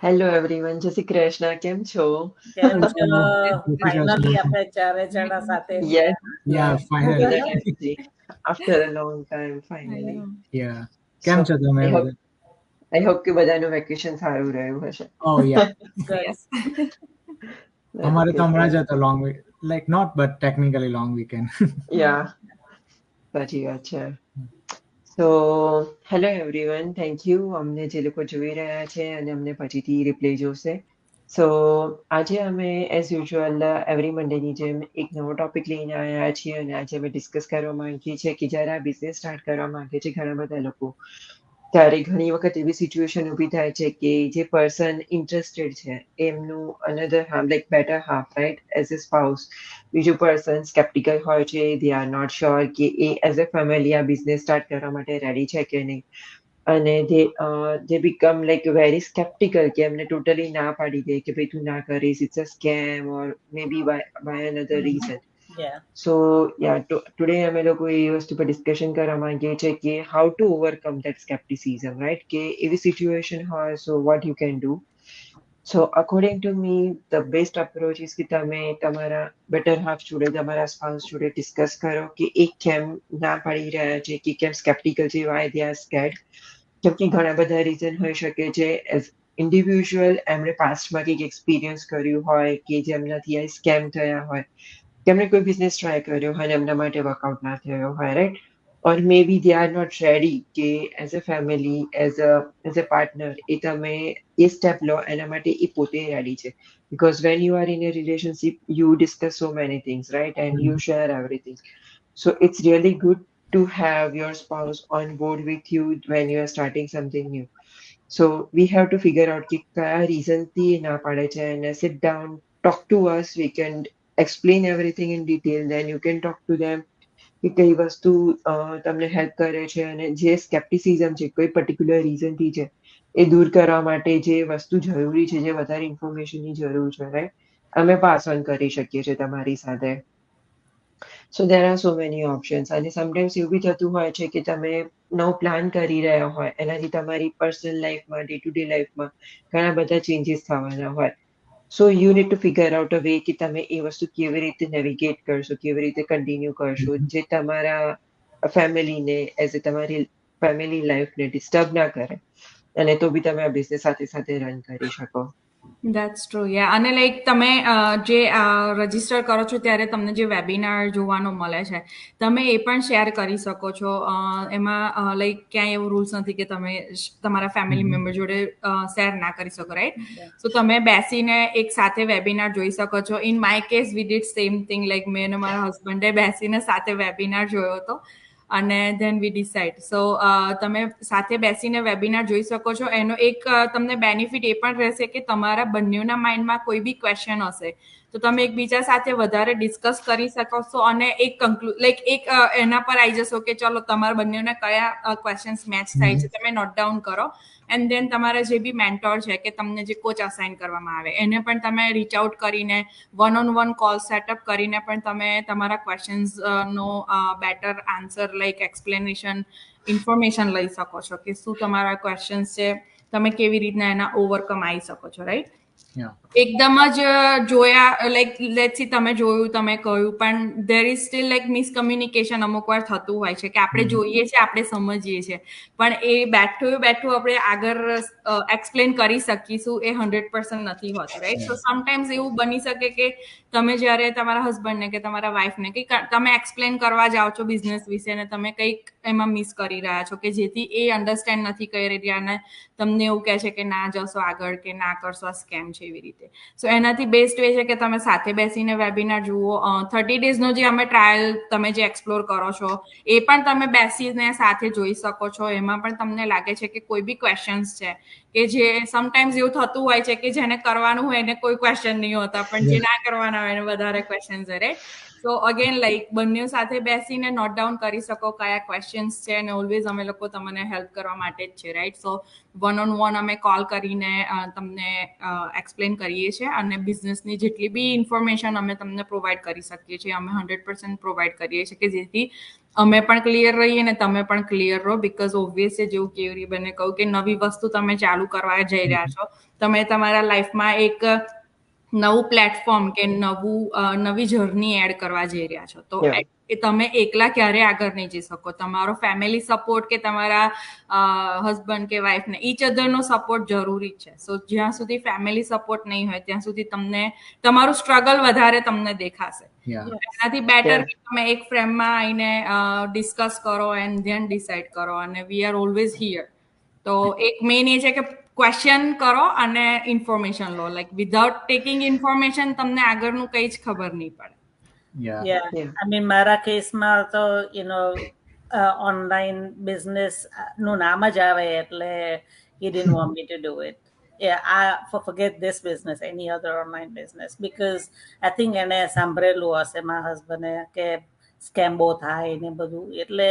Hello everyone, જય શ્રી કૃષ્ણ. કેમ છો? કેમ છો? Hello. ફાઇનલી આપણે ચારે જણા સાથે yes, Yeah, finally. After a long time I finally. know. Yeah. સો કેમ છો તમે આઈ હોપ બધા? કે બધાનું વેકેશન સારું રહ્યું હશે. Oh yeah. Good. Yes. અમારે તો Okay, હમણાં જ sir. હતો long week. Like not but technically long weekend. Yeah, સાચી વાત છે. So hello everyone, thank you અમને જે લોકો જોઈ રહ્યા છે અને અમને પછીથી રિપ્લે જોશે. સો આજે અમે એઝ યુઝ્યુઅલ એવરી મંડેની જેમ એક નવો ટોપિક લઈને આવ્યા છીએ અને આજે અમે ડિસ્કસ કરવા માંગીએ છીએ કે જ્યારે આ બિઝનેસ સ્ટાર્ટ કરવા માંગે છે ઘણા બધા લોકો, ત્યારે ઘણી વખત એવી સિચ્યુએશન ઊભી થાય છે કે જે પર્સન ઇન્ટરેસ્ટેડ છે એમનું another half like better half right as a spouse, બીજું પર્સન સ્કેપ્ટિકલ હોય છે, દે આર નોટ શ્યોર કે એ એઝ અ ફેમિલી આ બિઝનેસ સ્ટાર્ટ કરવા માટે રેડી છે કે નહીં, અને they become like very sceptical કે એમને ટોટલી ના પાડી દે કે ભાઈ તું ના કરીશ, it's a scam or may be by another reason. Yeah. So ya today અમે લોકો એ વસ્તુ પર ડિસ્કશન કરવા માંગીએ છીએ કે how to overcome that scepticism, right? કે એવી સિચ્યુએશન હોય so what you can do. So according to me the best approach is કે તમે તમારા બેટર હાફ જોડે, તમારા સ્પાઉસ જોડે ડિસ્કસ કરો કે એ કેમ ના પાડી રહ્યા છે, કે કેમ સ્કેપ્ટિકલ છે, વાય દે આર સ્કેર્ડ. કેમ કે ઘણા બધા રીઝન હોઈ શકે છે. એઝ ઇન્ડિવિજ્યુઅલ એમણે પાસ્ટમાં કંઈક એક્સપિરિયન્સ કર્યું હોય કે જેમનાથી આ સ્કેમ થયા હોય, તેમણે કોઈ બિઝનેસ ટ્રાય કર્યો હોય અને એમના માટે વર્કઆઉટ ના થયો હોય, right? Or may be they are not ready કે as a family, as a partner એ તમે એ સ્ટેપ લો એના માટે એ પોતે રેડી છે. Because when you are in a relationship, you discuss so many things, right? And you share everything. So it's really good to have your spouse on board with you when you are starting something new. So we have to figure out કે કયા રીઝનથી ના પાડે છે, and sit down, talk to us, we can explain everything in detail, then you can talk to them કે કઈ વસ્તુ તમને help કરે છે અને જે સ્કેપ્ટિસિઝમ છે કોઈ પર્ટિક્યુલર રીઝનથી છે એ દૂર કરવા માટે જે વસ્તુ જરૂરી છે, જે વધારે ઇન્ફોર્મેશનની જરૂર છે, રાઈટ? અમે પાસ ઓન કરી શકીએ છીએ તમારી સાથે. So there are so many options. અને સમટાઈમ્સ એવું બી થતું હોય છે કે તમે નવો પ્લાન કરી રહ્યા હોય, એનાથી તમારી પર્સનલ લાઈફમાં, ડે ટુ ડે લાઈફમાં ઘણા બધા ચેન્જીસ થવાના હોય. So you need to figure out a way કે તમે એ વસ્તુ કેવી રીતે નેવિગેટ કરશો, કેવી રીતે કન્ટિન્યુ કરશો, જે તમારા ફેમિલીને એઝ એ તમારી ફેમિલી લાઈફને ડિસ્ટર્બ ના કરે અને તો બી તમે આ બિઝનેસ સાથે સાથે રન કરી શકો. That's true. Yeah. અને લાઈક તમે જે રજીસ્ટર કરો છો ત્યારે તમને જે વેબિનાર જોવાનો મળે છે, તમે એ પણ શેર કરી શકો છો. એમાં લાઈક ક્યાંય એવું રૂલ્સ નથી કે તમે તમારા ફેમિલી મેમ્બર જોડે શેર ના કરી શકો, રાઈટ? સો તમે બેસીને એક સાથે વેબિનાર જોઈ શકો છો. In my case we did same thing, like મેં અને મારા હસબન્ડે બેસીને સાથે વેબિનાર જોયો હતો અને ધેન વી ડિસાઇડ. સો તમે સાથે બેસીને વેબિનાર જોઈ શકો છો. એનો એક તમને બેનિફિટ એ પણ રહેશે કે તમારા બંનેના માઇન્ડમાં કોઈ બી ક્વેશ્ચન હશે તો તમે એકબીજા સાથે વધારે ડિસ્કસ કરી શકો છો અને એક એક એના પર આવી જશો કે ચલો તમારા બંનેના કયા ક્વેશ્ચન્સ મેચ થાય છે તમે નોટ ડાઉન કરો, એન્ડ ધેન તમારા જે બી મેન્ટોર છે કે તમને જે કોચ અસાઇન કરવામાં આવે એને પણ તમે રીચ આઉટ કરીને one on one call setup કરીને પણ તમે તમારા ક્વેશ્ચન્સ નો better answer like explanation information લઈ શકો છો કે શું તમારા ક્વેશ્ચન્સ છે, તમે કેવી રીતના એના ઓવરકમ આવી શકો છો, રાઈટ? એકદમ જ જોયા લાઈક લેટ્સ સી તમે જોયું, તમે કહ્યું, પણ ધેર ઇઝ સ્ટીલ લાઈક મિસકમ્યુનિકેશન અમુક વાર થતું હોય છે કે આપણે જોઈએ છે, આપણે સમજીએ છીએ, પણ એ બેઠું આપણે આગળ એક્સપ્લેન કરી શકીશું એ 100% નથી હોતું, રાઈટ? સો સમટાઈમ્સ એવું બની શકે કે તમે જ્યારે તમારા હસબન્ડને કે તમારા વાઈફને કંઈક તમે એક્સપ્લેન કરવા જાઓ છો બિઝનેસ વિશે અને તમે કંઈક એમાં મિસ કરી રહ્યા છો કે જેથી એ અન્ડરસ્ટેન્ડ નથી કરી રહ્યા અને તમને એવું કહે છે કે ના જશો આગળ કે ના કરશો, આ સ્કેમ છે, એવી રીતે. સો એનાથી બેસ્ટ વે છે કે તમે સાથે બેસીને વેબિનાર જુઓ. 30 ડેઝનો જે અમે ટ્રાયલ તમે જે એક્સપ્લોર કરો છો એ પણ તમે બેસીને સાથે જોઈ શકો છો. એમાં પણ તમને લાગે છે કે કોઈ બી ક્વેશ્ચન્સ છે કે જે સમટાઈમ્સ એવું થતું હોય છે કે જેને કરવાનું હોય એને કોઈ ક્વેશ્ચન નહીં હોતા, પણ જે ના કરવાના હોય એને વધારે ક્વેશ્ચન્સ હોય, રાઈટ? સો અગેન લાઈક બંને સાથે બેસીને નોટ ડાઉન કરી શકો કયા ક્વેશ્ચન્સ છે અને ઓલવેઝ અમે લોકો તમને હેલ્પ કરવા માટે જ છે right. So one on one અમે કોલ કરીને તમને એક્સપ્લેન કરીએ છીએ અને બિઝનેસની જેટલી બી ઇન્ફોર્મેશન અમે તમને પ્રોવાઈડ કરી શકીએ છીએ અમે 100% પ્રોવાઈડ કરીએ છીએ કે જેથી અમે પણ ક્લિયર રહીએ ને તમે પણ ક્લિયર રહો. બિકોઝ ઓબ્વિયસલી જેવું કેવરી બેને કહ્યું કે નવી વસ્તુ તમે ચાલુ કરવા જઈ રહ્યા છો, તમે તમારા લાઈફમાં એક નવું પ્લેટફોર્મ કે નવી જર્ની એડ કરવા જઈ રહ્યા છો, તો એ તમે એકલા ક્યારે આગળ નહીં જઈ શકો. તમારો ફેમિલી સપોર્ટ કે તમારા હસબન્ડ કે વાઈફને ઈચ અધરનો સપોર્ટ જરૂરી છે. સો જ્યાં સુધી ફેમિલી સપોર્ટ નહીં હોય ત્યાં સુધી તમને તમારું સ્ટ્રગલ વધારે તમને દેખાશે. એનાથી બેટર કે તમે એક ફ્રેમમાં આવીને ડિસ્કસ કરો એન્ડ ધેન ડિસાઇડ કરો અને વી આર ઓલવેઝ હિયર. તો એક મેઇન એ છે કે ક્વેશ્ચન કરો અને ઇન્ફોર્મેશન લો. લાઈક વિધાઉટ ટેકિંગ ઇન્ફોર્મેશન તમને આગળનું કંઈ જ ખબર નહીં પડે. I mean, મારા કેસમાં તો ઓનલાઈન બિઝનેસ નું નામ જ આવે એટલે he didn't want me to do it. Forget this business, any other online business, because I think એને સાંભળેલું હશે મારા હસબન્ડે કે સ્કેમ બહુ થાય ને બધું. એટલે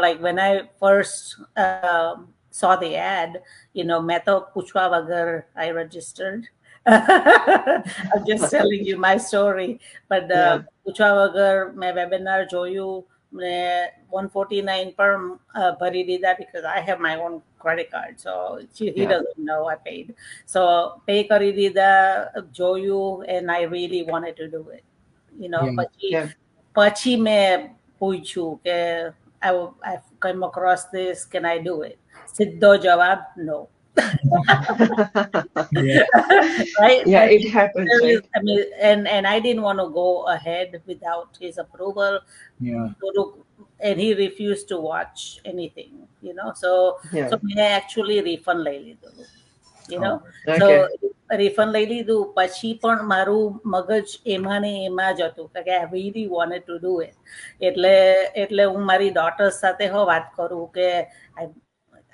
like when I first saw the ad, મેં તો પૂછવા વગર I registered. I'm just telling you my story, but પૂછવા વગર મેં વેબિનાર જોયું ને 149 પર ભરી દીધા because I have my own credit card, so he doesn't know I paid. So pay કરી દીધા, જોયું, and I really wanted to do it. પછી મેં પૂછ્યું કે I've come across this, can I do it? સિદ્ધો જવાબ no. Right? Yeah, it happens. Right? I mean, and I didn't want to go ahead without his approval. And he refused to watch anything, So I actually refund લઈ લીધું, So refund લઈ લીધું. પછી પણ મારું મગજ એમાં ને એમાં જ હતું કે I really wanted to do it. એટલે હું મારી ડોટર્સ સાથે વાત કરું કે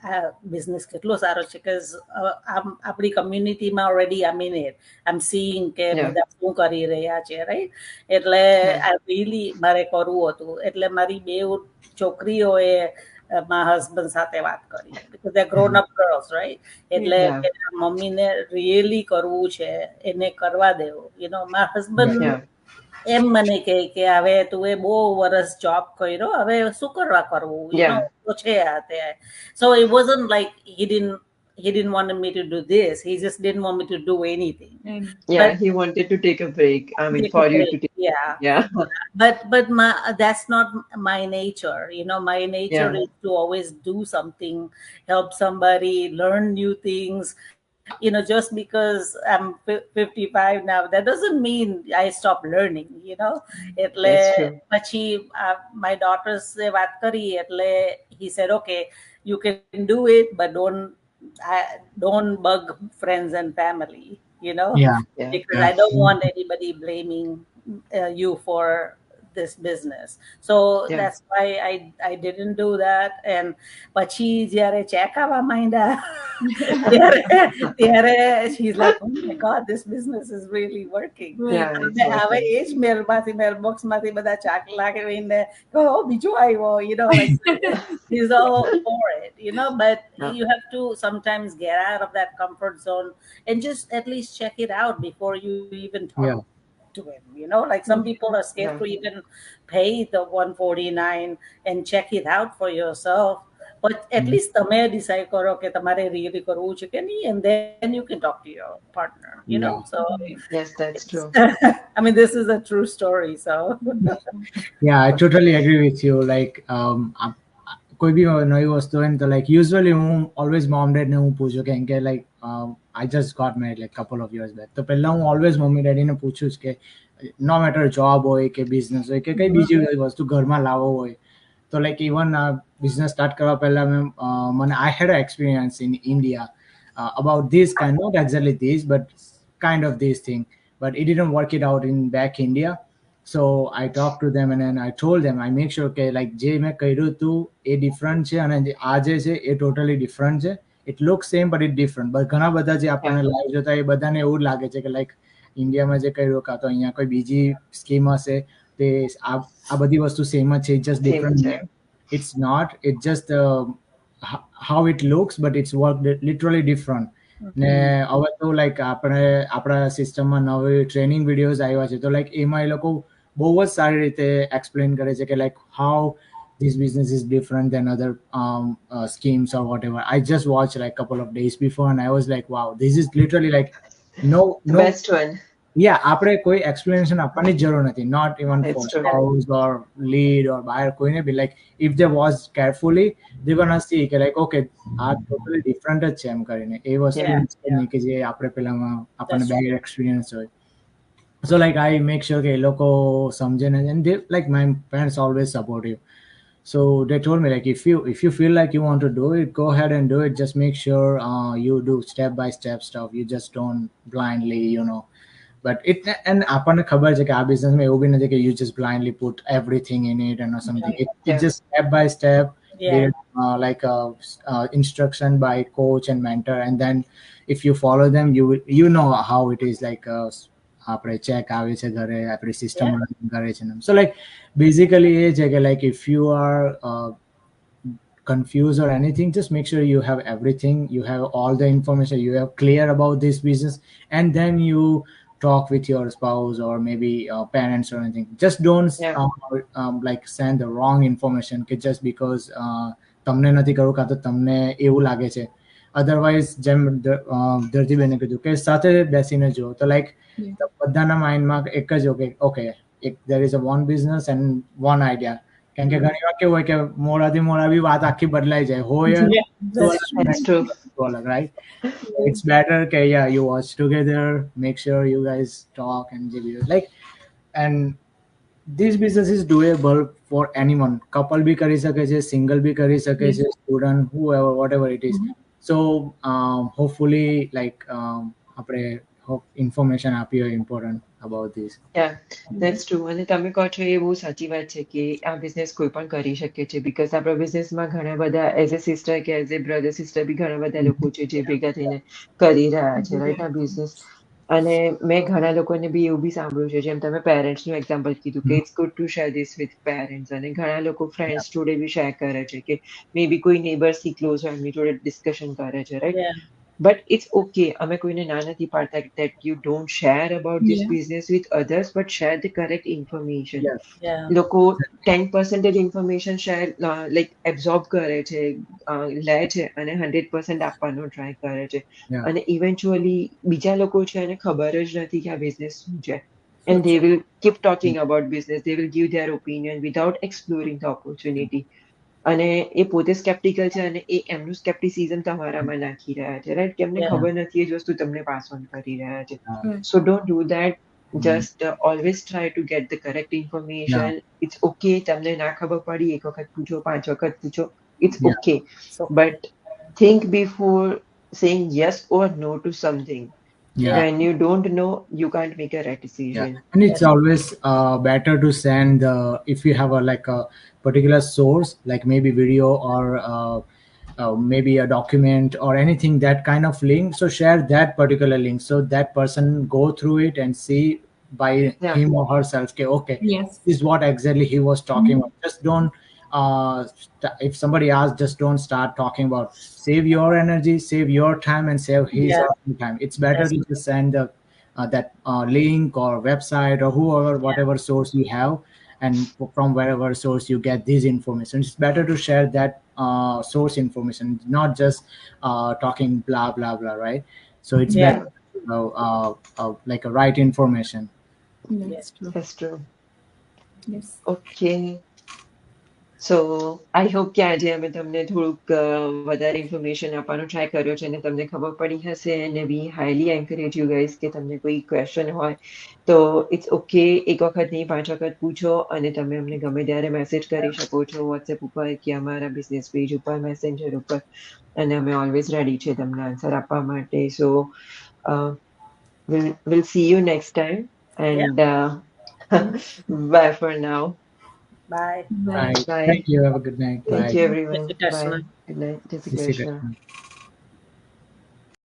આ બિઝનેસ કેટલો સારો છે, because આપણી કમ્યુનિટીમાં already I mean I seeing કે બધા શું કરી રહ્યા છે, રાઈટ. એટલે આ રિયલી મારે કરવું હતું. એટલે મારી બે છોકરીઓએ મારા હસબન્ડ સાથે વાત કરી, because they are grown up girls, right. એટલે મમ્મીને રિયલી કરવું છે, એને કરવા દેવું. મારા હસબન્ડ એમ મને કહે કે હવે તું બહુ વર્ષ જોબ કર્યો, હવે શું કરવા કરવું, તો છે આ તે. So it wasn't like he didn't want me to do this, he just didn't want me to do anything. He wanted to take a break, I mean, for you to take but that's not my nature. My nature is to always do something, help somebody, learn new things. Just because I'm 55 now, that doesn't mean I stop learning, એટલે પછી my daughters વાત કરી, એટલે he said, okay, you can do it, but don't bug friends and family, because I don't want anybody blaming you for this business. So that's why I didn't do that. And પછી જ્યારે check આવવા માંડ્યા ત્યારે she's like, oh my god, this business is really working. હવે એ જ મેલબોક્સમાંથી બધા ચાક લાવીને બીજું આવ્યો, like he's all for it, but you have to sometimes get out of that comfort zone and just at least check it out before you even talk to him, like some people are scared to even pay the 149 and check it out for yourself. But at least તમે decide કરો કે તમારે really કરવું છે કે નહીં, and then you can talk to your partner, know. So yes, that's true. I mean, this is a true story, so I totally agree with you. Like કોઈ બી નવી વસ્તુ હોય ને તો like usually હું always mom dad ને હું પૂછું કેમ કે like I just got married like couple of years back. તો પહેલા હું always મમ્મી ડેડીને પૂછું જ કે નો મેટર જોબ હોય કે બિઝનેસ હોય કે કઈ બીજી વસ્તુ ઘરમાં લાવવો હોય તો like even business start કરવા પહેલા મને I had an experience in India about this kind, not exactly this but kind of this thing, but it didn't work it out in back India. So I talked to them and then I told them, I make sure કે like જે મેં કર્યું હતું એ different છે અને આ જે છે એ ટોટલી ડિફરન્ટ છે. It looks same but it different. But ઘણા બધા જે આપણને લાઈવ જોતા એ બધાને એવું લાગે છે કે લાઈક ઇન્ડિયામાં જે કર્યું કાં તો અહીંયા કોઈ બીજી સ્કીમ હશે તે આ બધી વસ્તુ સેમ જ છે, just different name. It's not, it's just how it looks, but it's worked literally different. ને હવે તો લાઈક આપણે આપણા સિસ્ટમમાં નવી ટ્રેનિંગ વિડીયોઝ આવ્યા છે, તો લાઈક એમાં એ લોકો બહુ જ સારી રીતે એક્સપ્લેન કરે છે કે like how this business is different than other schemes or whatever. I just watched like a couple of days before and I was like, wow, this is literally like no best one. Yeah, આપણે કોઈ explanation આપવાની જરૂર નથી, not even for spouse or lead or buyer, કોઈને બી like if they watch carefully they're gonna see કે like okay આ totally different જ છે એમ કરીને, એ વસ્તુ નહીં કે જે આપણે પેલામાં આપણને બેડ એક્સપિરિયન્સ હોય. So like I make sure કે એ લોકો સમજે ને, and they like my parents always supportive. So they told me like if you feel like you want to do it, go ahead and do it. Just make sure you do step by step stuff. You just don't blindly, But it, and આપણને ખબર છે કે આ બિઝનેસમાં એવું બી નથી કે you just blindly put everything in it and or something. It's just step by step. Like instruction by coach and mentor, and then if you follow them, you know how it is like. આપણે check આવે છે ઘરે, આપણી system કરે છે. So like basically એ છે કે like if you are confused or anything, just make sure you have everything, you have all the information, you are clear about this business, and then you talk with your spouse or maybe parents or anything. Just don't like send the wrong information just because તમને નથી કરવું કાં તો તમને એવું લાગે છે. Otherwise જેમ દર્દીબેને કીધું કે સાથે બેસીને જુઓ તો લાઈક બધાના માઇન્ડમાં એક જ okay there is a one business and one idea. કેમ કે ઘણી વાર કેવું હોય કે મોડાથી મોડા બી વાત આખી બદલાઈ જાય હોય, right? It's better કે you watch together, make sure you guys talk and like, and this business is doable for anyone. Couple bhi કરી શકે છે, single bhi કરી શકે છે, student, whoever, whatever it is. So hopefully like આપણે information આપી હોય important about this. Yeah, that's true. અને તમે કહો છો એ બહુ સાચી વાત છે કે આ બિઝનેસ કોઈ પણ કરી શકે છે, બીકોઝ આપણા બિઝનેસમાં ઘણા બધા એઝ એ સિસ્ટર કે એઝ એ બ્રધર સિસ્ટર બી ઘણા બધા લોકો છે જે ભેગા થઈને કરી રહ્યા છે, રાઈટ, આ બિઝનેસ. અને મેં ઘણા લોકોને બી એવું બી સાંભળ્યું છે, જેમ તમે પેરેન્ટ્સનું એક્ઝામ્પલ કીધું કે it's good to share this with parents, અને ઘણા લોકો ફ્રેન્ડ્સ જોડે બી શેર કરે છે કે મે બી કોઈ નેબર્સથી ક્લોઝ હોય એમની જોડે ડિસ્કશન કરે છે, રાઈટ. But it's okay. અમે કોઈને ના નથી પાડતા that you don't share about this business with others, but share the correct information. લોકો 10% information share like absorb કરે છે, લે છે અને 100% આપવાનો ટ્રાય કરે છે, અને eventually બીજા લોકો છે એને ખબર જ નથી કે આ બિઝનેસ શું છે, and they will keep talking about business. They will give their opinion without exploring the opportunity. અને એ પોતે સ્કેપ્ટિકલ છે અને એ એમનું સ્કેપ્ટિસિઝમ તમારામાં નાખી રહ્યા છે, રાઈટ, કે એમને ખબર નથી એ જ વસ્તુ તમને પાસ ઓન કરી રહ્યા છે. So don't do that. Just always try to get the correct information. It's okay, તમને ના ખબર પડી, એક વખત પૂછો, 5 વખત પૂછો, it's okay, but think before saying yes or no to something. When you don't know, you can't make a right decision. And it's always better to send if you have a particular source, like maybe video or maybe a document or anything, that kind of link. So share that particular link so that person go through it and see by him or herself. Okay, this is what exactly he was talking about. Just don't if somebody asks, just don't start talking about. Save your energy, save your time, and save his or her time. It's better to just send that link or website or whoever, whatever source you have, and from wherever source you get this information. It's better to share that source information, not just talking blah blah blah, right? So it's better like a right information. That's true. Yes. Okay. So I hope કે આજે અમે તમને થોડુંક વધારે information આપવાનો try કર્યો છે અને તમને ખબર પડી હશે, અને વી હાઈલી એન્કરેજ યુ ગાઈઝ કે તમને કોઈ ક્વેશ્ચન હોય તો ઇટ્સ ઓકે, એક વખત નહીં 5 વખત પૂછો, અને તમે અમને ગમે ત્યારે મેસેજ કરી શકો છો વોટ્સએપ ઉપર કે અમારા બિઝનેસ પેજ ઉપર, મેસેન્જર ઉપર, અને અમે ઓલવેઝ રેડી છે તમને આન્સર આપવા માટે. સો we'll see you next time, and bye for now. Bye. Bye. Thank you. Have a good night. Thank Bye. you, everyone. Bye. Good night. Jai Shri Krishna.